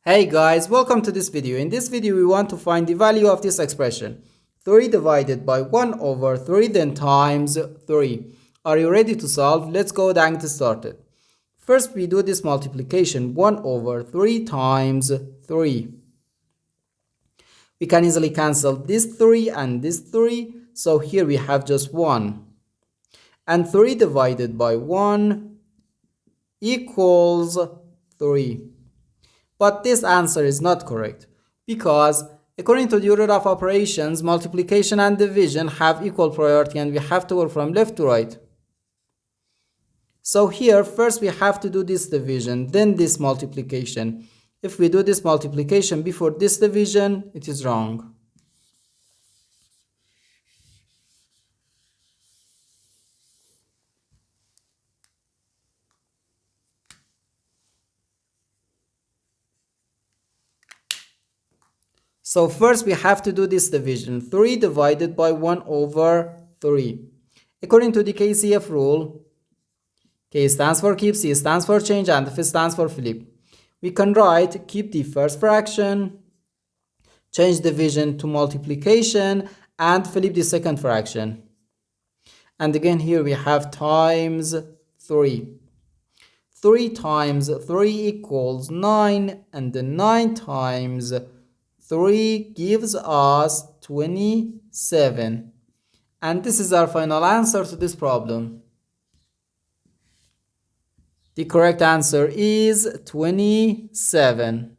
Hey guys, welcome to this video. In this video, we want to find the value of this expression. 3 divided by 1 over 3 then times 3. Are you ready to solve? Let's go and get started. First, we do this multiplication. 1 over 3 times 3. We can easily cancel this 3 and this 3. So here we have just 1. And 3 divided by 1 equals 3. But this answer is not correct because according to the order of operations, multiplication and division have equal priority and we have to work from left to right. So here first we have to do this division, then this multiplication. If we do this multiplication before this division, it is wrong. So first we have to do this division. 3 divided by 1 over 3. According to the KCF rule, K stands for keep, C stands for change, and F stands for flip. We can write keep the first fraction, change division to multiplication, and flip the second fraction. And again here we have times 3. 3 times 3 equals 9, and the 9 times 3 gives us 27. And this is our final answer to this problem. The correct answer is 27.